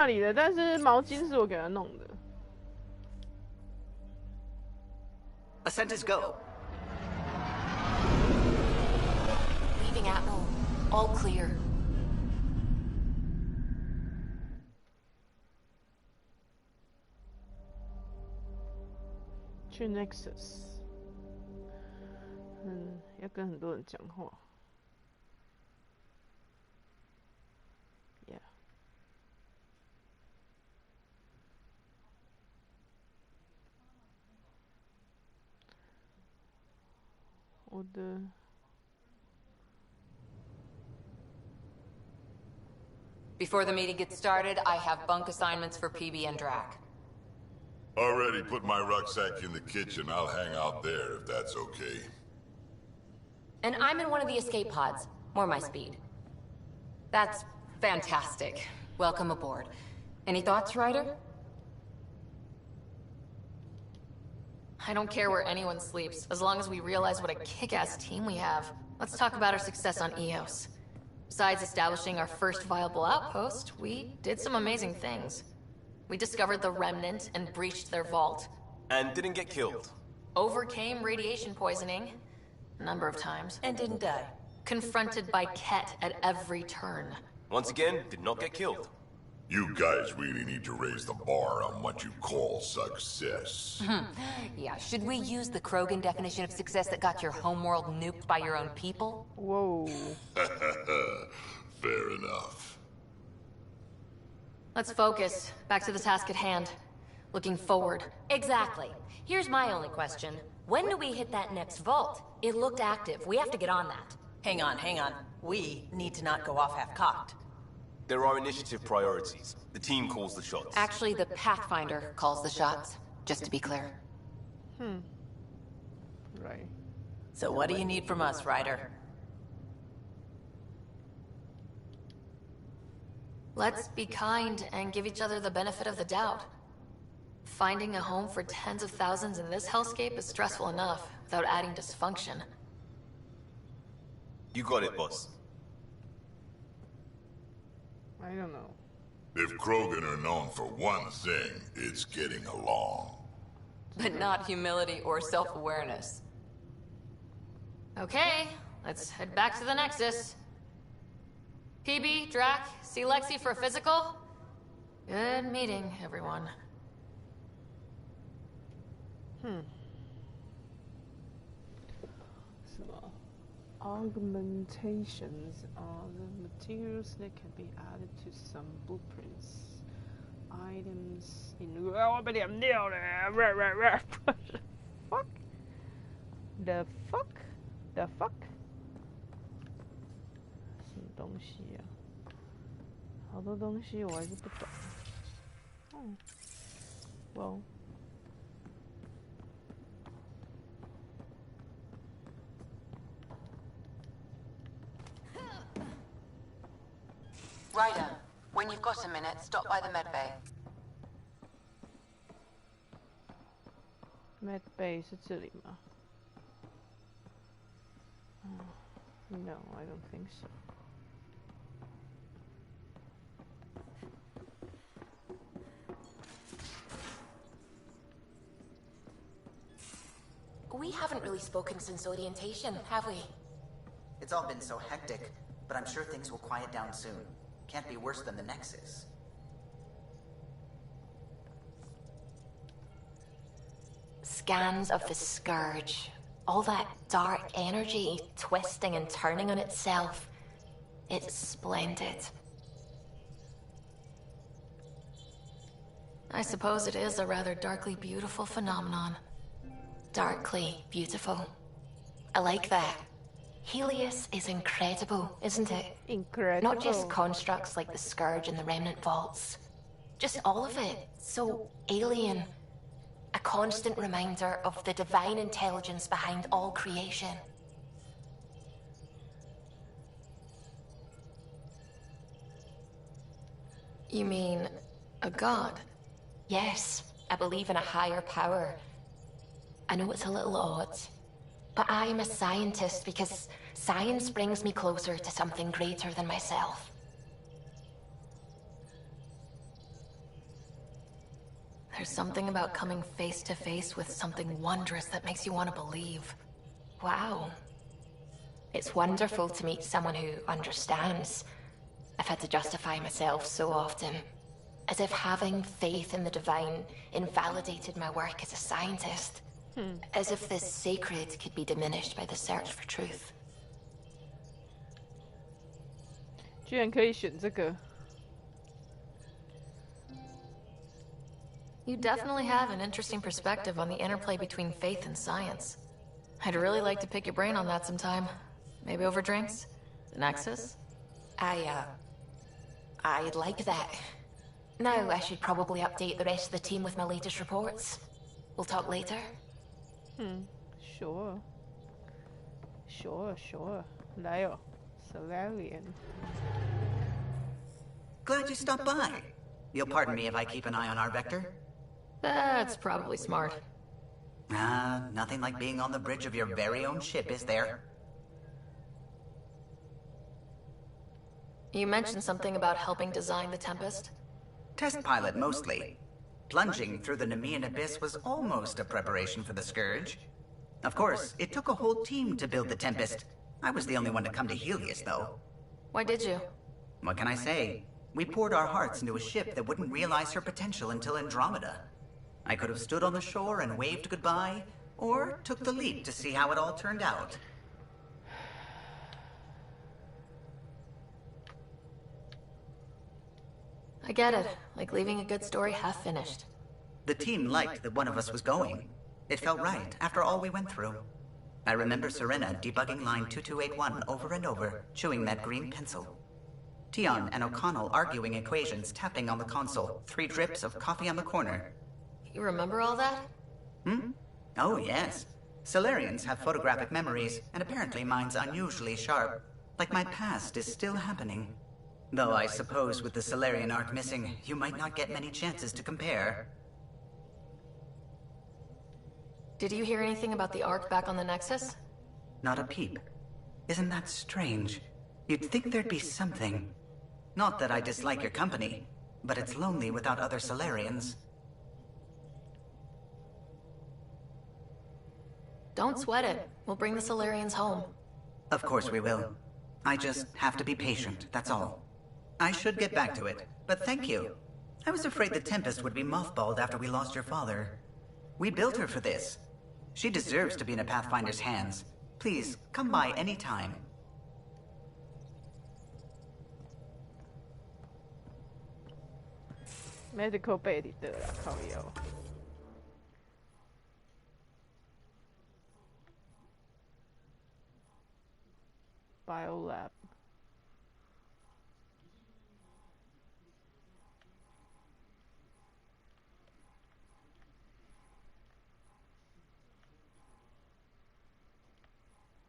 那里的，但是毛巾是我给他弄的。Ascent is go. Leaving Atmo. All clear.去 Nexus。要跟很多人讲话。Yeah。我的。Before the meeting gets started, I have bunk assignments for PB and Drac. Already put my rucksack in the kitchen. I'll hang out there if that's okay. And I'm in one of the escape pods. More my speed. That's fantastic. Welcome aboard. Any thoughts, Ryder? I don't care where anyone sleeps, as long as we realize what a kick-ass team we have. Let's talk about our success on EOS. Besides establishing our first viable outpost, we did some amazing things. We discovered the Remnant and breached their vault. And didn't get killed. Overcame radiation poisoning a number of times. And didn't die. Confronted by Ket at every turn. Once again, did not get killed. You guys really need to raise the bar on what you call success. Yeah, should we use the Krogan definition of success that got your homeworld nuked by your own people? Whoa. Fair enough. Let's focus. Back to the task at hand. Looking forward. Exactly. Here's my only question. When do we hit that next vault? It looked active. We have to get on that. Hang on. We need to not go off half-cocked. There are initiative priorities. The team calls the shots. Actually, the Pathfinder calls the shots, just to be clear. Right. So what do you need from us, Ryder? Let's be kind and give each other the benefit of the doubt. Finding a home for tens of thousands in this hellscape is stressful enough, without adding dysfunction. You got it, boss. I don't know. If Krogan are known for one thing, it's getting along. But not humility or self-awareness. Okay, let's head back to the Nexus. PB, Drac, see Lexi for a physical? Good meeting, everyone. Augmentations are the materials that can be added to some blueprints. Items in... Oh, 我被点掉了 Fuck? The fuck? The fuck? 什么东西啊？好多东西我还是不懂。Well... Ryder, when you've got a minute, stop by the medbay. Medbay 是这里吗？No, I don't think so. We haven't really spoken since orientation, have we? It's all been so hectic, but I'm sure things will quiet down soon. Can't be worse than the Nexus. Scans of the Scourge. All that dark energy twisting and turning on itself. It's splendid. I suppose it is a rather darkly beautiful phenomenon. Darkly beautiful. I like that. Helios is incredible, isn't it? Incredible. Not just constructs like the Scourge and the Remnant Vaults. Just all of it. So alien. A constant reminder of the divine intelligence behind all creation. You mean a god? Yes, I believe in a higher power. I know it's a little odd, but I am a scientist because science brings me closer to something greater than myself. There's something about coming face to face with something wondrous that makes you want to believe. Wow. It's wonderful to meet someone who understands. I've had to justify myself so often. As if having faith in the divine invalidated my work as a scientist. As if the sacred could be diminished by the search for truth. 居然可以选这个。 You definitely have an interesting perspective on the interplay between faith and science. I'd really like to pick your brain on that sometime. Maybe over drinks? The Nexus? I'd like that. Now I should probably update the rest of the team with my latest reports. We'll talk later. Sure. Sure. 来哦 Solarian. Glad you stopped by. You'll pardon me if I keep an eye on our vector? That's probably smart. Nothing like being on the bridge of your very own ship, is there? You mentioned something about helping design the Tempest? Test pilot, mostly. Plunging through the Nemean abyss was almost a preparation for the Scourge. Of course, it took a whole team to build the Tempest. I was the only one to come to Helios, though. Why did you? What can I say? We poured our hearts into a ship that wouldn't realize her potential until Andromeda. I could have stood on the shore and waved goodbye, or took the leap to see how it all turned out. I get it. Like leaving a good story half finished. The team liked that one of us was going. It felt right after all we went through. I remember Serena debugging line 2281 over and over, chewing that green pencil. Tion and O'Connell arguing equations, tapping on the console, 3 drips of coffee on the corner. You remember all that? Oh, yes. Solarians have photographic memories, and apparently mine's unusually sharp. Like my past is still happening. Though I suppose with the Solarian arc missing, you might not get many chances to compare. Did you hear anything about the Ark back on the Nexus? Not a peep. Isn't that strange? You'd think there'd be something. Not that I dislike your company, but it's lonely without other Solarians. Don't sweat it. We'll bring the Solarians home. Of course we will. I just have to be patient, that's all. I should get back to it, but thank you. I was afraid the Tempest would be mothballed after we lost your father. We built her for this. She deserves to be in a Pathfinder's hands. Please, come by any time. Medical bay 的啦，靠腰。Biolab.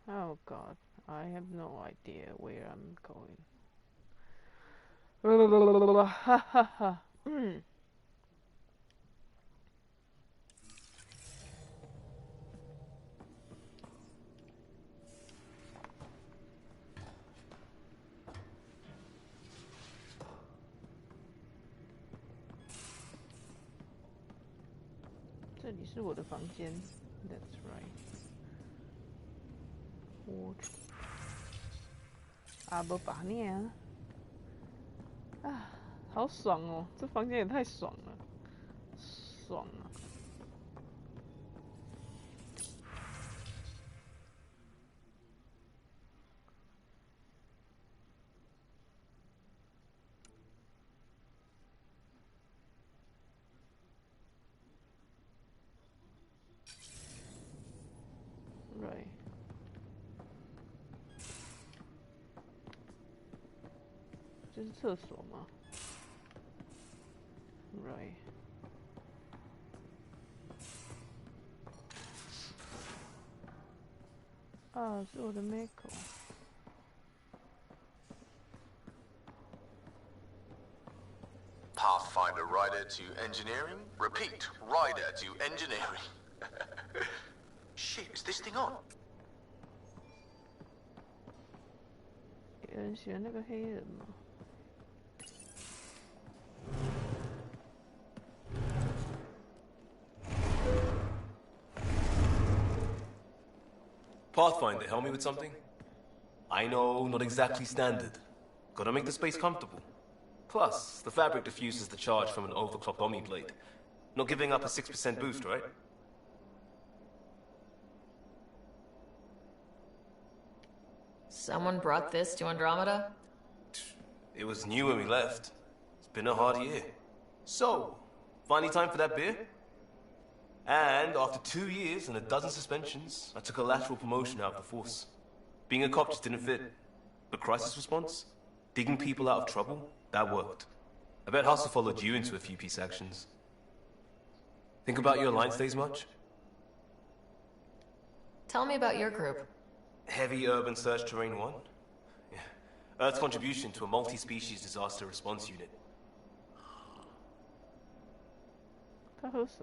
Oh god, I have no idea where I'm going. Ha ha ha. 这里是我的房间 ，That's right. 啊，不把你啊！啊，好爽哦！这房间也太爽了，爽啊！ Right. 这是厕所吗 ？Right. 啊，是我的 Mako。Pathfinder rider to engineering. Repeat, rider to engineering. Shit, is this thing on? 有人喜欢那个黑人吗？ Pathfinder, help me with something? I know, not exactly standard. Gotta make the space comfortable. Plus, the fabric diffuses the charge from an overclocked Omni blade. Not giving up a 6% boost, right? Someone brought this to Andromeda? It was new when we left. It's been a hard year. So, finally time for that beer? And after 2 years and a dozen suspensions, I took a lateral promotion out of the force. Being a cop just didn't fit. But crisis response? Digging people out of trouble? That worked. I bet Hustle followed you into a few peace actions. Think about your Alliance days much? Tell me about your group. Heavy Urban Search Terrain 1? Yeah. Earth's contribution to a multi-species disaster response unit.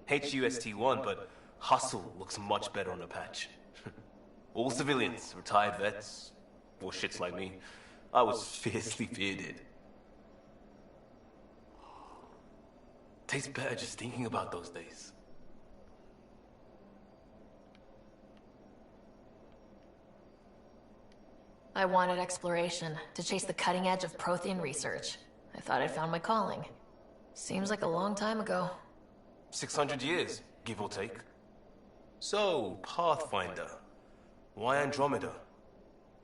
HUST-1, but Hustle looks much better on a patch. All civilians, retired vets, or shits like me. I was fiercely bearded. Tastes better just thinking about those days. I wanted exploration, to chase the cutting edge of Prothean research. I thought I'd found my calling. Seems like a long time ago. 600 years, give or take. So, Pathfinder. Why Andromeda?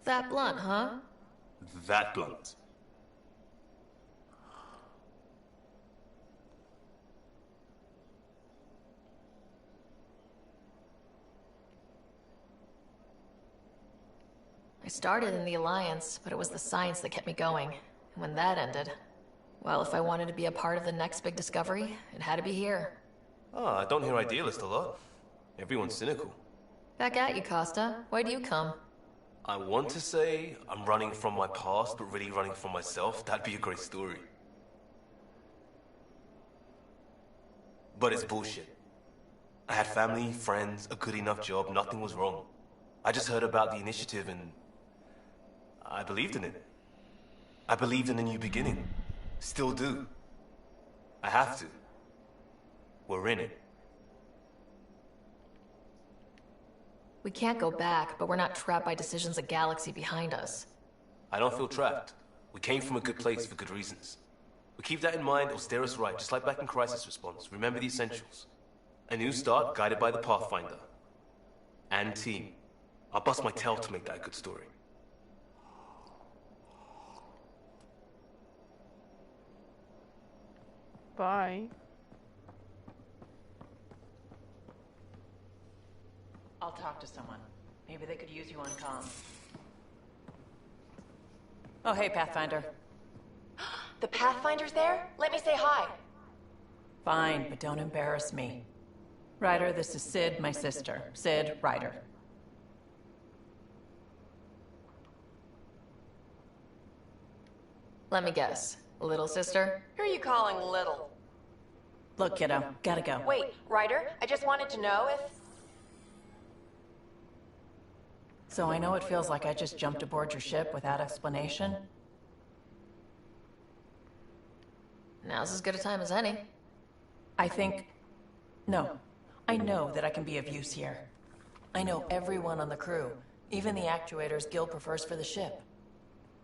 That blunt, huh? That blunt. I started in the Alliance, but it was the science that kept me going. And when that ended, well, if I wanted to be a part of the next big discovery, it had to be here. Ah, I don't hear idealist a lot. Everyone's cynical. Back at you, Costa. Why'd you come? I want to say I'm running from my past, but really running from myself. That'd be a great story. But it's bullshit. I had family, friends, a good enough job, nothing was wrong. I just heard about the initiative and I believed in it. I believed in a new beginning. Still do. I have to. We're in it. We can't go back, but we're not trapped by decisions a galaxy behind us. I don't feel trapped. We came from a good place for good reasons. We keep that in mind or steer us right, just like back in Crisis Response. Remember the essentials. A new start guided by the Pathfinder. And team. I'll bust my tail to make that a good story. Bye. I'll talk to someone. Maybe they could use you on comm. Oh, hey, Pathfinder. The Pathfinder's there? Let me say hi. Fine, but don't embarrass me. Ryder, this is Sid, my sister. Sid, Ryder. Let me guess. Little sister? Who are you calling little? Look, kiddo, gotta go. Wait, Ryder, I just wanted to know if... So I know it feels like I just jumped aboard your ship without explanation. Now's as good a time as any. I think... No. I know that I can be of use here. I know everyone on the crew, even the actuators Gil prefers for the ship.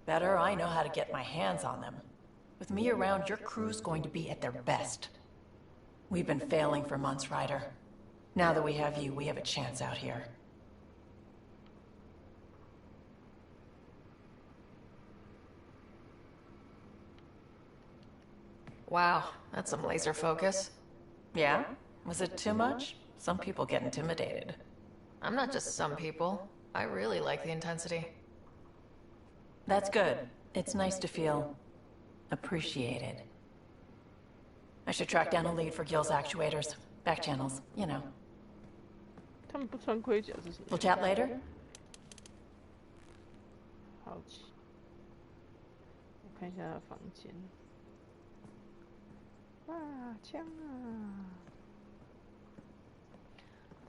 Better, I know how to get my hands on them. With me around, your crew's going to be at their best. We've been failing for months, Ryder. Now that we have you, we have a chance out here. Wow, that's some laser focus. Yeah? Was it too much? Some people get intimidated. I'm not just some people. I really like the intensity. That's good. It's nice to feel... appreciated. I should track down a lead for Gil's actuators. Back channels, you know. 他们不穿盔甲是什么？ We'll chat later? 好奇，我看一下他的房间。哇，枪啊！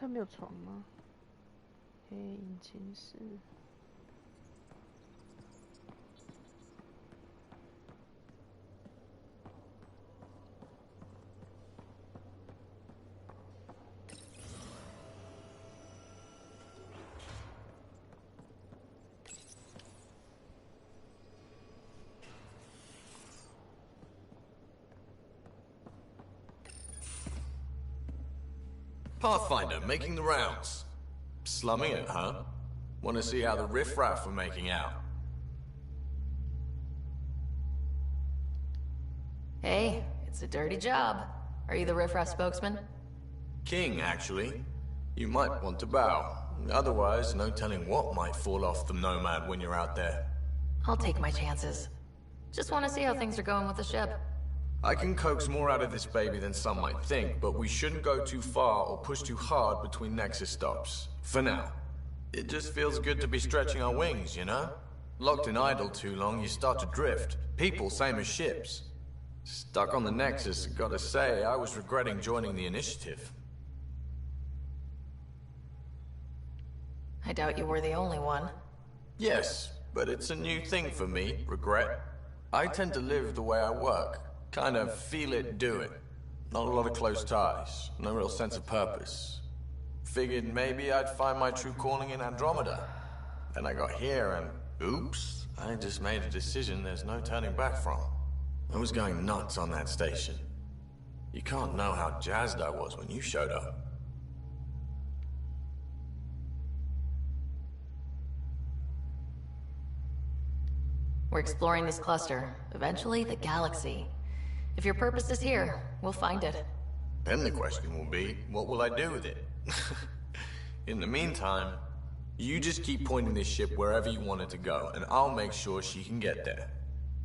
他没有床吗？黑引擎室。Pathfinder, making the rounds. Slumming it, huh? Want to see how the riffraff are making out? Hey, it's a dirty job. Are you the riffraff spokesman? King, actually. You might want to bow. Otherwise, no telling what might fall off the Nomad when you're out there. I'll take my chances. Just want to see how things are going with the ship. I can coax more out of this baby than some might think, but we shouldn't go too far or push too hard between Nexus stops. For now. It just feels good to be stretching our wings, you know? Locked in idle too long, you start to drift. People, same as ships. Stuck on the Nexus, gotta say, I was regretting joining the Initiative. I doubt you were the only one. Yes, but it's a new thing for me, regret. I tend to live the way I work. Kind of feel it, do it. Not a lot of close ties, no real sense of purpose. Figured maybe I'd find my true calling in Andromeda. Then I got here and, oops, I just made a decision there's no turning back from. I was going nuts on that station. You can't know how jazzed I was when you showed up. We're exploring this cluster, eventually the galaxy. If your purpose is here, we'll find it. Then the question will be, what will I do with it? In the meantime, you just keep pointing this ship wherever you want it to go, and I'll make sure she can get there.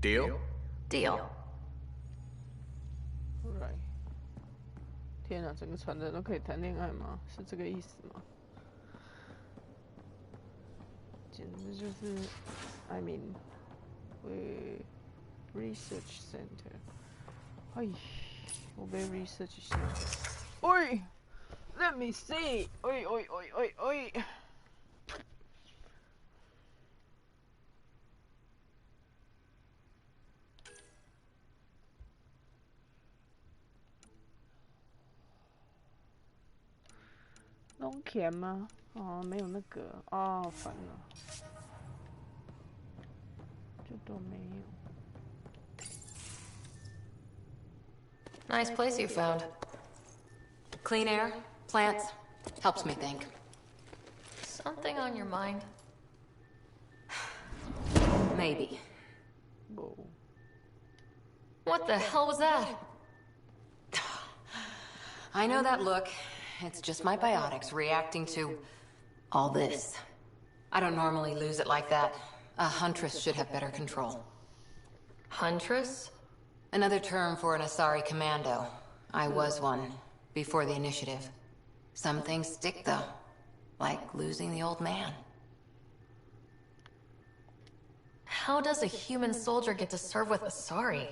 Deal? Deal. Right. 天啊，整个船的人都可以谈恋爱吗？是这个意思吗？简直就是 ，I mean， research center。哎，我被 research 一下。喂 ，Let me see。喂。农田吗？哦，没有那个，哦，好烦了，这都没有。Nice place you found. Clean air, plants, helps me think. Something on your mind? Maybe. Whoa. What the hell was that? I know that look. It's just my biotics reacting to all this. I don't normally lose it like that. A huntress should have better control. Huntress? Another term for an Asari commando. I was one, before the initiative. Some things stick, though. Like losing the old man. How does a human soldier get to serve with Asari?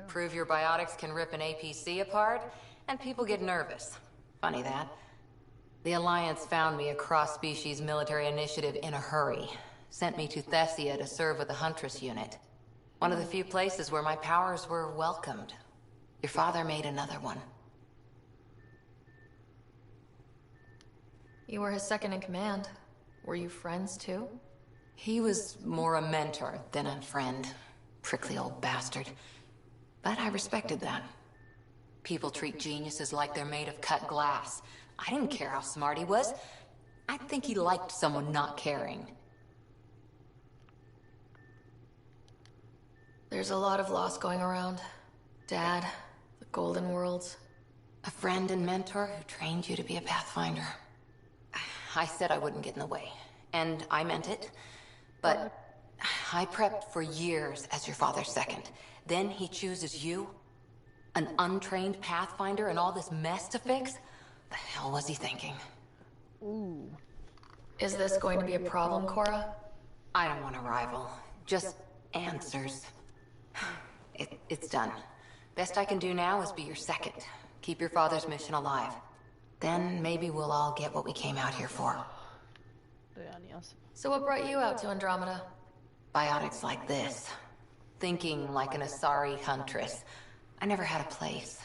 Prove your biotics can rip an APC apart, and people get nervous. Funny that. The Alliance found me a cross-species military initiative in a hurry. Sent me to Thessia to serve with the Huntress unit. One of the few places where my powers were welcomed. Your father made another one. You were his second in command. Were you friends too? He was more a mentor than a friend. Prickly old bastard. But I respected that. People treat geniuses like they're made of cut glass. I didn't care how smart he was. I think he liked someone not caring. There's a lot of loss going around. Dad, the Golden Worlds. A friend and mentor who trained you to be a Pathfinder. I said I wouldn't get in the way. And I meant it. But I prepped for years as your father's second. Then he chooses you? An untrained Pathfinder and all this mess to fix? The hell was he thinking? Ooh. Is this going to be a problem, Cora? I don't want a rival. Just answers. It's done. Best I can do now is be your second. Keep your father's mission alive. Then maybe we'll all get what we came out here for. So what brought you out to Andromeda? Biotics like this. Thinking like an Asari huntress. I never had a place.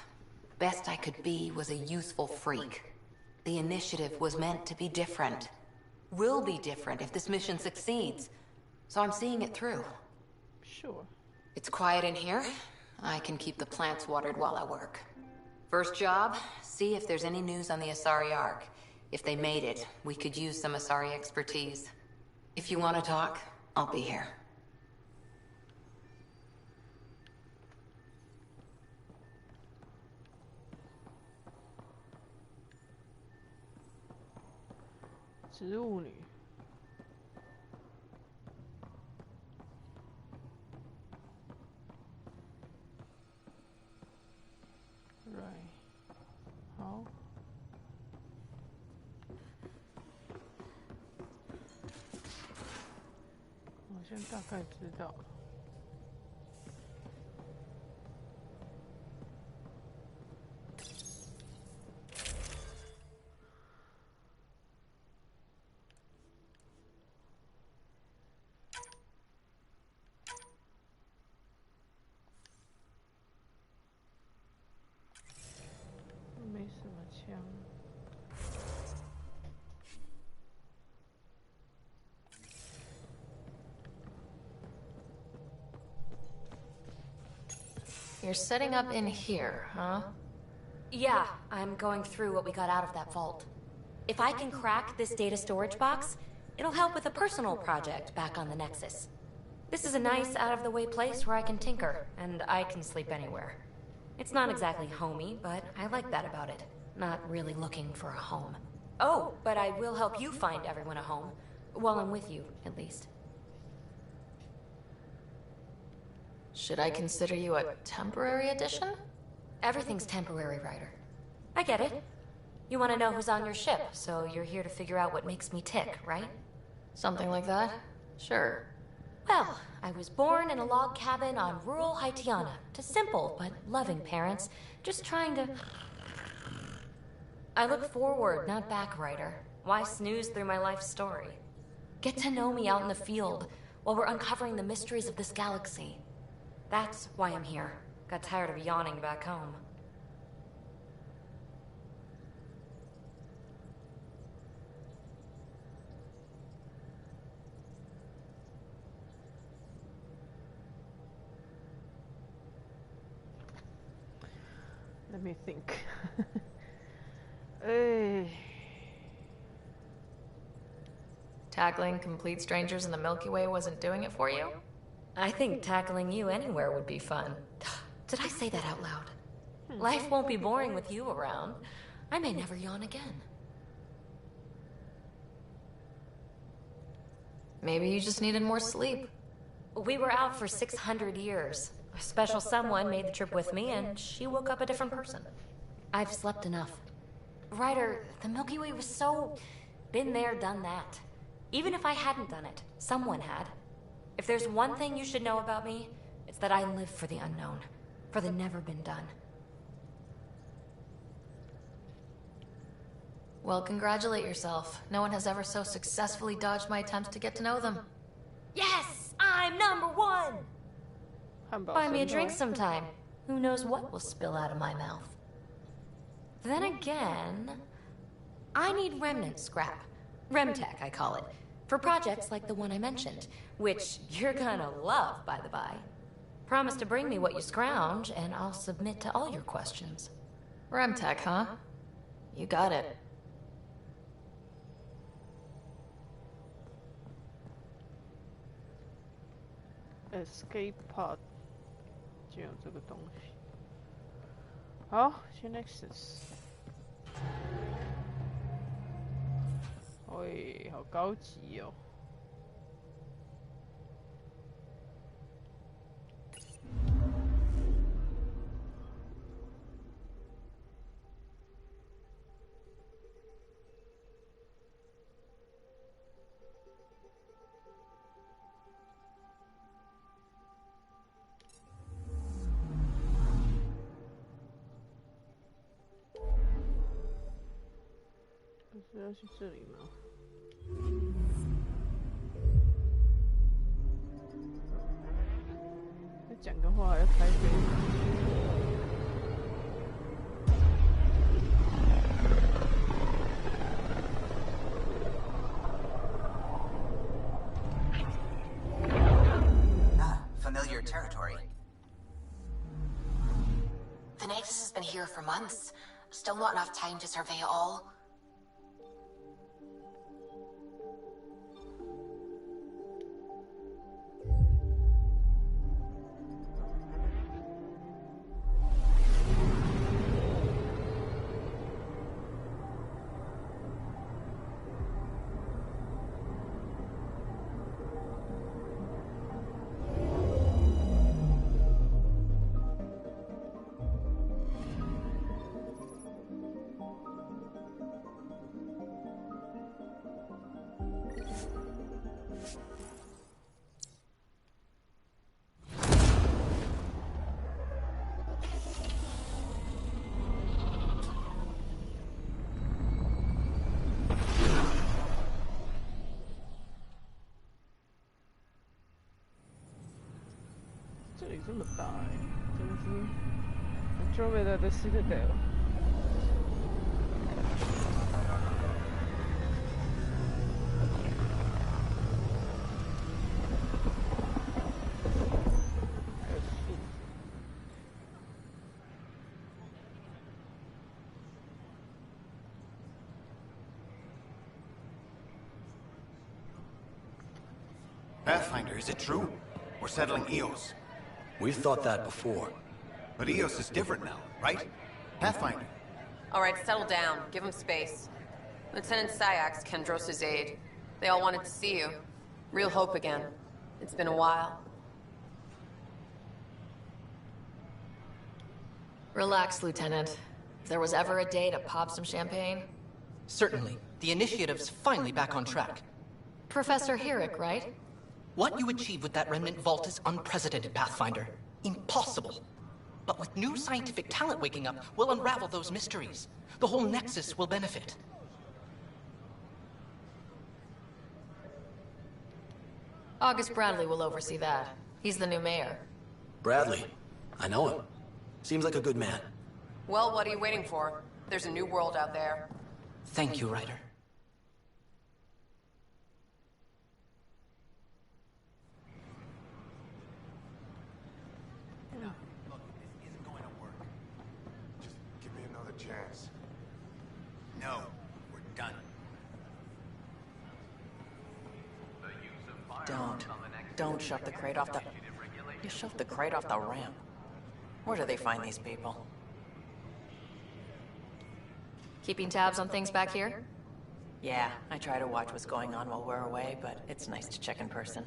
Best I could be was a useful freak. The initiative was meant to be different. Will be different if this mission succeeds. So I'm seeing it through. Sure. It's quiet in here. I can keep the plants watered while I work. First job, see if there's any news on the Asari Ark. If they made it, we could use some Asari expertise. If you want to talk, I'll be here. Right. 好。我现在大概知道了。没什么枪。You're setting up in here, huh? Yeah, I'm going through what we got out of that vault. If I can crack this data storage box, it'll help with a personal project back on the Nexus. This is a nice, out-of-the-way place where I can tinker, and I can sleep anywhere. It's not exactly homey, but I like that about it. Not really looking for a home. Oh, but I will help you find everyone a home. While I'm with you, at least. Should I consider you a temporary addition? Everything's temporary, Ryder. I get it. You want to know who's on your ship, so you're here to figure out what makes me tick, right? Something like that? Sure. Well, I was born in a log cabin on rural Haitiana to simple but loving parents, just trying to... I look forward, not back, Ryder. Why snooze through my life story? Get to know me out in the field while we're uncovering the mysteries of this galaxy. That's why I'm here. Got tired of yawning back home. Let me think. Hey. Tackling complete strangers in the Milky Way wasn't doing it for you? I think tackling you anywhere would be fun. Did I say that out loud? Life won't be boring with you around. I may never yawn again. Maybe you just needed more sleep. We were out for 600 years. A special someone made the trip with me, and she woke up a different person. I've slept enough. Ryder, the Milky Way was so... been there, done that. Even if I hadn't done it, someone had. If there's one thing you should know about me, it's that I live for the unknown. For the never been done. Well, congratulate yourself. No one has ever so successfully dodged my attempts to get to know them. Yes! I'm #1! Buy me a drink sometime. Who knows what will spill out of my mouth. Then again... I need remnant scrap. Remtech, I call it. For projects like the one I mentioned. Which you're gonna love, by the by. Promise to bring me what you scrounge, and I'll submit to all your questions. Remtech, huh? You got it. Escape pod 就有这个东西。好，去 Nexus。喂，好高级哦。是要去这里吗？要讲个话，要开飞。Familiar territory. The Nexus has been here for months. Still not enough time to survey it all.这里这么大哎，真的是 Andromeda 的 Citadel。Pathfinder, is it true? We're settling Eos. We've thought that before. But Eos is different now, right? Pathfinder. All right, settle down. Give him space. Lieutenant Syax, Kendros' aide. They all wanted to see you. Real hope again. It's been a while. Relax, Lieutenant. If there was ever a day to pop some champagne... Certainly. The initiative's finally back on track. Professor Herrick, right? What you achieved with that remnant vault is unprecedented, Pathfinder. Impossible. But with new scientific talent waking up, we'll unravel those mysteries. The whole Nexus will benefit. August Bradley will oversee that. He's the new mayor. Bradley. I know him. Seems like a good man. Well, what are you waiting for? There's a new world out there. Thank you, Ryder. Chance. No, we're done. Don't shove the crate off the... You shoved the crate off the ramp. Where do they find these people? Keeping tabs on things back here? Yeah, I try to watch what's going on while we're away, but it's nice to check in person.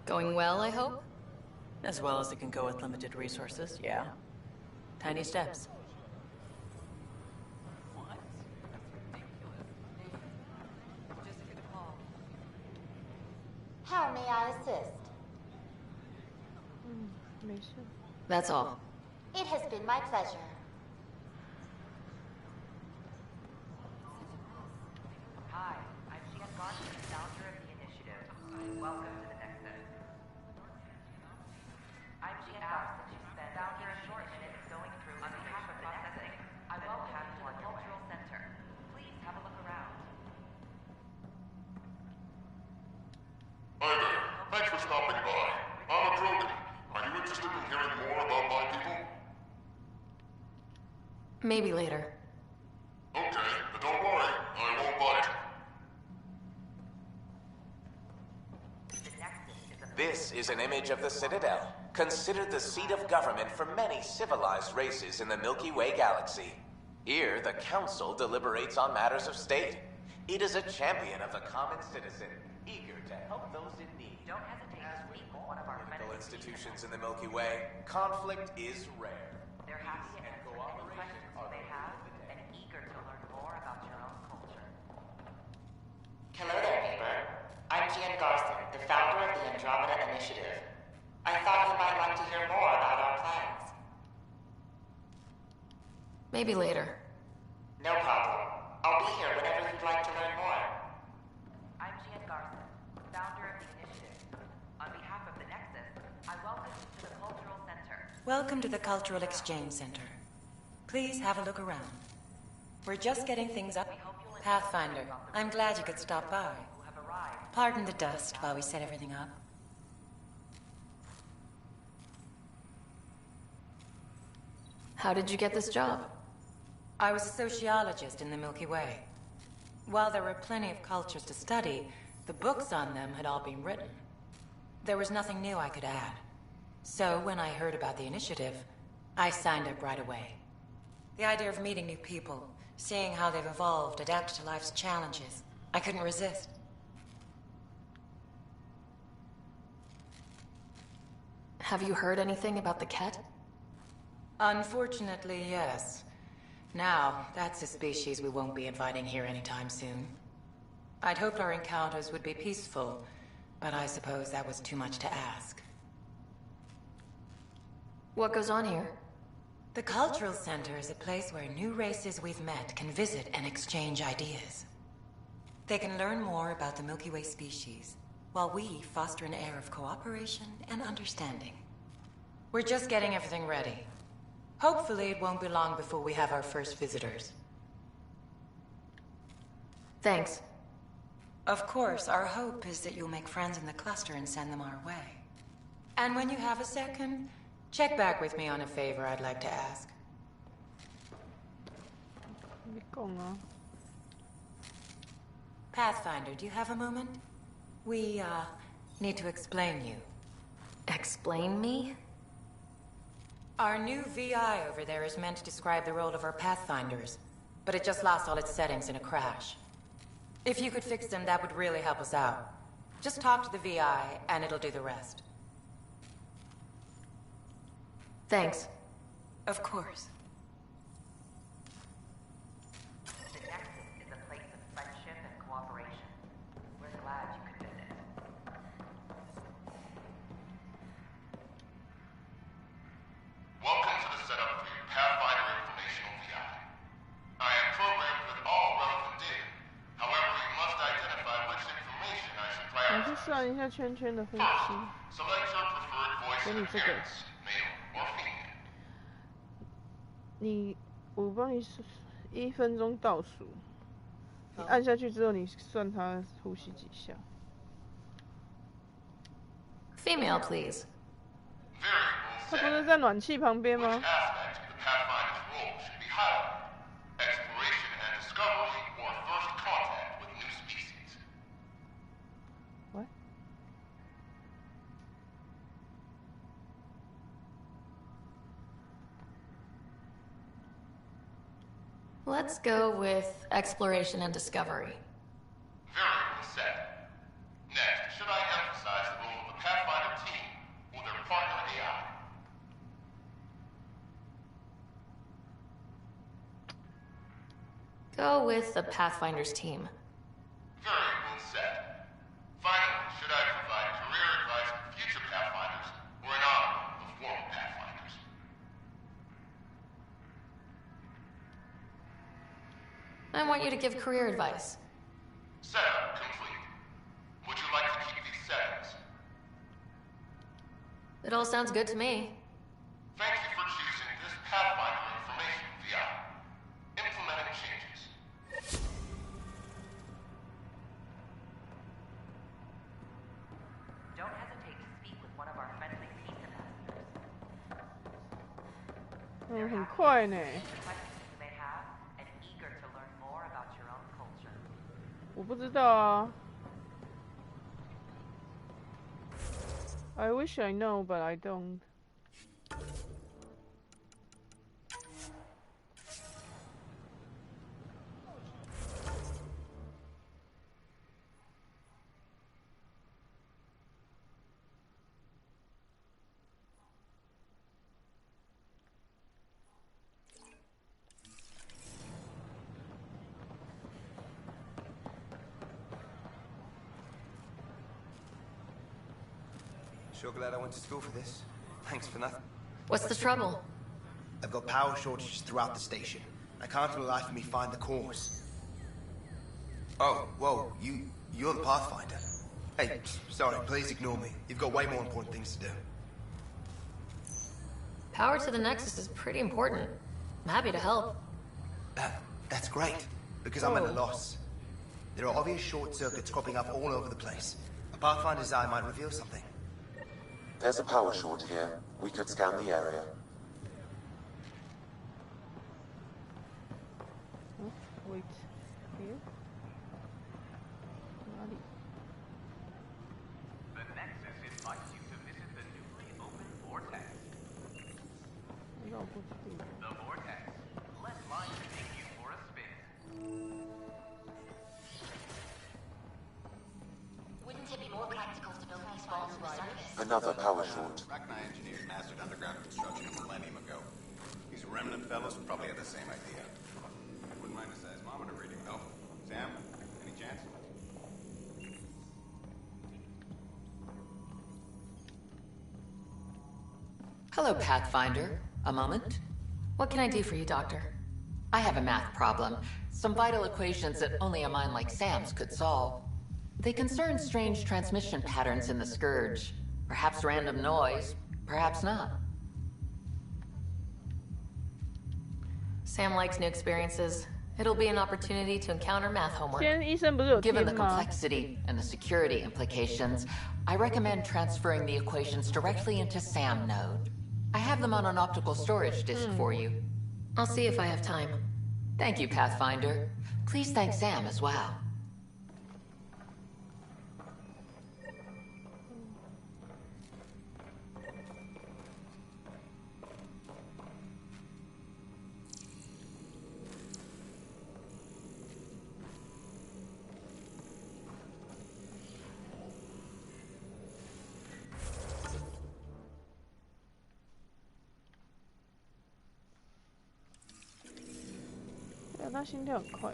Going well, I hope? As well as it can go with limited resources, yeah. Tiny steps. What? How may I assist? That's all. It has been my pleasure. Hi, I'm Gian Garson, founder of the initiative. Welcome to the Nexus. I'm Gian Garson, founder of short minutes going through on behalf of the Nexus. I welcome you to the Cultural Center. Please have a look around. Hi there. Thanks for stopping by. I'm Andromeda. Are you interested in hearing more about my people? Maybe later. Okay, but don't worry. I won't bite. This is an image of the Citadel, considered the seat of government for many civilized races in the Milky Way galaxy. Here, the Council deliberates on matters of state. It is a champion of the common citizen, eager to help those in need. Don't hesitate to speak with one of our Political institutions in the Milky Way, conflict is rare. They're happy to answer any questions you may have and eager to learn more about your own culture. Hello there, neighbor. I'm Gian Garson, the founder of the Andromeda Initiative. I thought you might like to hear more about our plans. Maybe later. No problem. I'll be here whenever you'd like to learn more. I'm Gian Garson, founder of the initiative. On behalf of the Nexus, I welcome you to the Cultural Center. Welcome to the Cultural Exchange Center. Please have a look around. We're just getting things up. Pathfinder, I'm glad you could stop by. Pardon the dust while we set everything up. How did you get this job? I was a sociologist in the Milky Way. While there were plenty of cultures to study, the books on them had all been written. There was nothing new I could add. So when I heard about the initiative, I signed up right away. The idea of meeting new people, seeing how they've evolved, adapted to life's challenges, I couldn't resist. Have you heard anything about the Ket? Unfortunately, yes. Now, that's a species we won't be inviting here anytime soon. I'd hoped our encounters would be peaceful, but I suppose that was too much to ask. What goes on here? The Cultural Center is a place where new races we've met can visit and exchange ideas. They can learn more about the Milky Way species, while we foster an air of cooperation and understanding. We're just getting everything ready. Hopefully it won't be long before we have our first visitors. Thanks. Of course, our hope is that you'll make friends in the cluster and send them our way. And when you have a second, check back with me on a favor I'd like to ask. Pathfinder, do you have a moment? We, need to explain you. Explain me? Our new VI over there is meant to describe the role of our Pathfinders, but it just lost all its settings in a crash. If you could fix them, that would really help us out. Just talk to the VI, and it'll do the rest. Thanks. Of course. The Nexus is a place of friendship and cooperation. We're glad you could visit. Welcome to the setup for your Pathfinder Informational VI. I am programmed with all relevant data. However, you must identify which information I should 我去算一下圈圈的分析。 select your preferred voice 给 and 你这个， appearance, male or female. 我帮你1分钟倒数，你按下去之后，你算他呼吸几下。Female, please. 他不是在暖气旁边吗？ Aspect of the Pathfinder's role should be highlighted. Exploration and discovery or first contact with new species. What? Let's go with exploration and discovery. Very well said. Next, should I emphasize the role of the Pathfinder team or their partner AI? Go with the Pathfinder's team. Very well said. Finally, should I provide career advice for future Pathfinders or an honor of former Pathfinders? I want you to give career advice. Setup complete. Would you like to keep these settings? It all sounds good to me. Thank you for choosing this Pathfinder Information VI. Implementing changes. Don't hesitate to speak with one of our friendly peace ambassadors. 很快呢。 Questions you may have, and eager to learn more about your own culture. 我不知道啊。I wish I know, but I don't. Sure glad I went to school for this. Thanks for nothing. What's the trouble? I've got power shortages throughout the station. I can't for the life of me find the cause. Oh, whoa, you're the Pathfinder. Hey, sorry, please ignore me. You've got way more important things to do. Power to the Nexus is pretty important. I'm happy to help. That's great, because I'm at a loss. There are obvious short circuits cropping up all over the place. A Pathfinder's eye might reveal something. There's a power short here. We could scan the area. Wait, here? The Nexus invites you to visit the newly opened Vortex. The Vortex. Let life take you for a spin. Wouldn't it be more practical to build these vaults for service? Another power short. Rack and I engineered mastered underground construction a millennium ago. These remnant fellows probably had the same idea. Wouldn't mind a seismometer reading, though. Sam, any chance? Hello, Pathfinder. A moment? What can I do for you, Doctor? I have a math problem. Some vital equations that only a mind like Sam's could solve. They concern strange transmission patterns in the Scourge. Perhaps random noise, perhaps not. Sam likes new experiences. It'll be an opportunity to encounter math homework. Given the complexity and the security implications, I recommend transferring the equations directly into Sam node. I have them on an optical storage disk for you. I'll see if I have time. Thank you, Pathfinder. Please thank Sam as well. Yeah, 他心跳很快。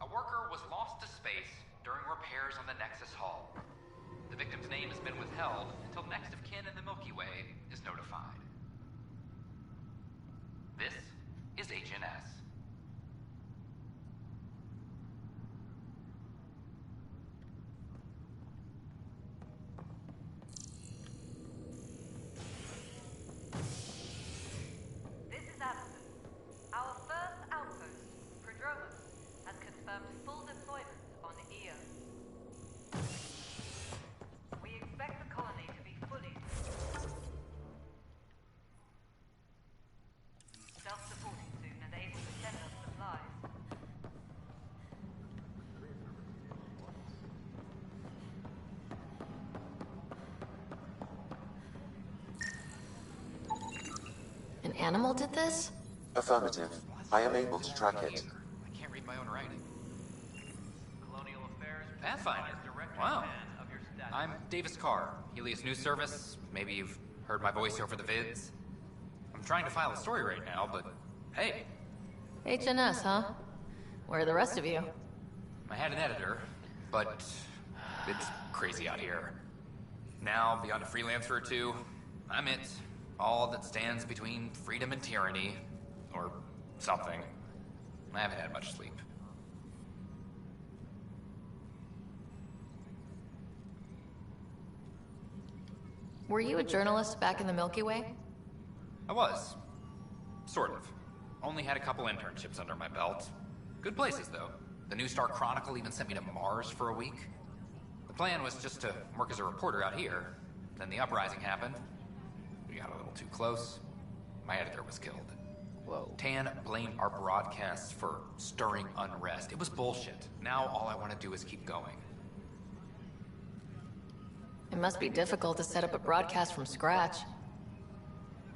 A worker was lost to space during repairs on the Nexus hull. The victim's name has been withheld until next of kin in the Milky Way is notified. This is HNS. This is Allison. Our first outpost, Prodromus, has confirmed full deployment on EOS. We expect the colony to be fully self-supporting soon and able to send us supplies. An animal did this? Affirmative. I am able to track it. I can't read my own writing. Colonial Affairs Pathfinder. Wow. I'm Davis Carr, Helios News Service. Maybe you've heard my voice over the vids. I'm trying to file a story right now, but hey, HNS, huh? Where are the rest of you? I had an editor, but it's crazy out here. Now, beyond a freelancer or two, I'm it. All that stands between freedom and tyranny, or something. I haven't had much sleep. Were you a journalist back in the Milky Way? I was. Sort of. Only had a couple internships under my belt. Good places, though. The New Star Chronicle even sent me to Mars for a week. The plan was just to work as a reporter out here. Then the uprising happened. We got a little too close. My editor was killed. Whoa. Tan blamed our broadcasts for stirring unrest. It was bullshit. Now all I want to do is keep going. It must be difficult to set up a broadcast from scratch.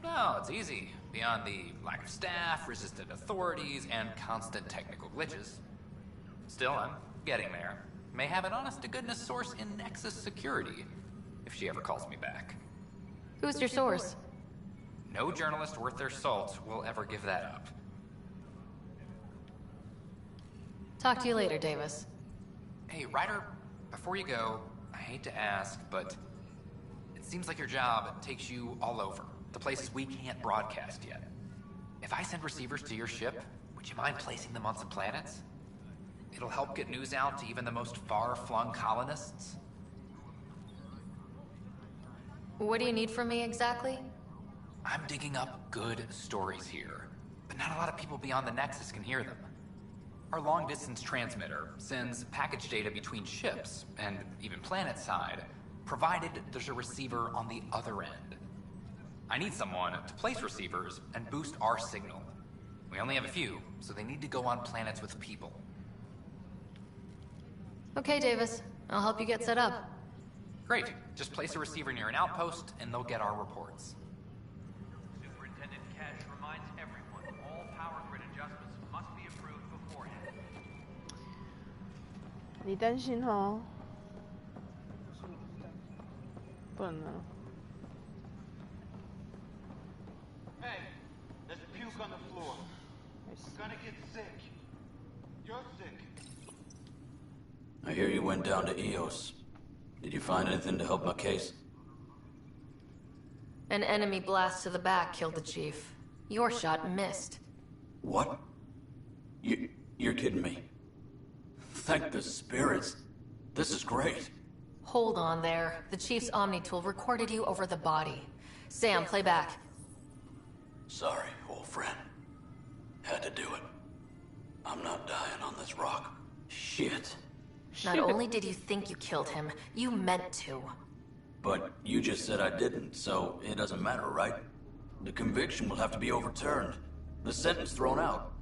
No, it's easy. Beyond the lack of staff, resistant authorities, and constant technical glitches. Still, I'm getting there. May have an honest-to-goodness source in Nexus security, if she ever calls me back. Who's your source? No journalist worth their salt will ever give that up. Talk to you later, Davis. Hey, Ryder, before you go, I hate to ask, but it seems like your job takes you all over. The places we can't broadcast yet. If I send receivers to your ship, would you mind placing them on some planets? It'll help get news out to even the most far-flung colonists. What do you need from me exactly? I'm digging up good stories here, but not a lot of people beyond the Nexus can hear them. Our long-distance transmitter sends package data between ships, and even planet-side, provided there's a receiver on the other end. I need someone to place receivers and boost our signal. We only have a few, so they need to go on planets with people. Okay, Davis. I'll help you get set up. Great. Just place a receiver near an outpost, and they'll get our reports. Superintendent Cash reminds everyone all power grid adjustments must be approved beforehand. 你担心哦？不能啊。Hey, there's puke on the floor. I'm gonna get sick. You're sick. I hear you went down to EOS. Did you find anything to help my case? An enemy blast to the back killed the chief. Your shot missed. What? You're kidding me. Thank the spirits. This is great. Hold on there. The chief's Omni tool recorded you over the body. Sam, play back. Sorry, old friend. Had to do it. I'm not dying on this rock. Shit. Not only did you think you killed him, you meant to. But you just said I didn't, so it doesn't matter, right? The conviction will have to be overturned. The sentence thrown out.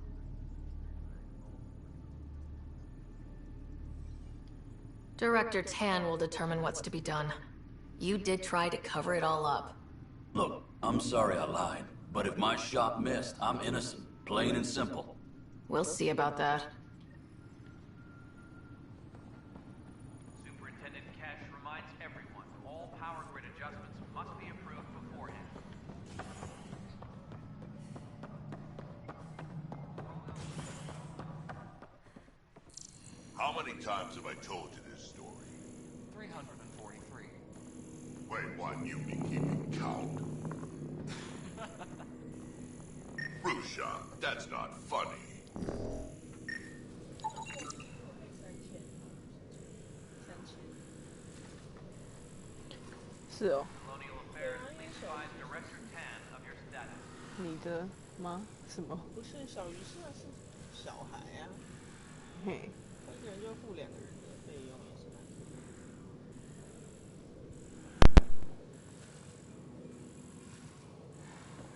Director Tan will determine what's to be done. You did try to cover it all up. Look, I'm sorry I lied, but if my shot missed, I'm innocent. Plain and simple. We'll see about that. Superintendent Cash reminds everyone all power grid adjustments must be approved beforehand. How many times have I told you this story? 343. Wait, what? You've been keeping count. Rusha, that's not funny.是哦。 Colonial Affairs, please advise Director Tan of your status. 你的吗？什么？不是小鱼是那是小孩啊，嘿。他一个人就付2个人的费用也是蛮多的。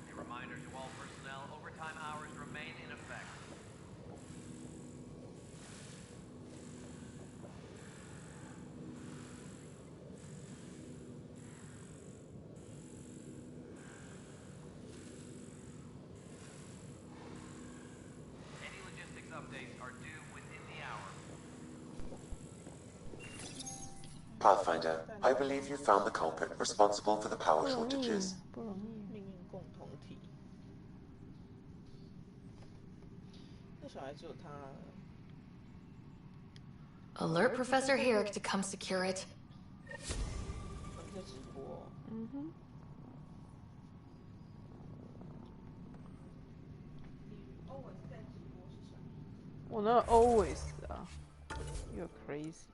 A reminder to all personnel, overtime hours remain in effect. Any logistics updates are due within the hour. Pathfinder, I believe you found the culprit responsible for the power shortages. 命运共同体。那小孩只有他。 Alert Professor Herrick to come secure it. 他们在直播。嗯哼。我那 always 啊 ，You're crazy.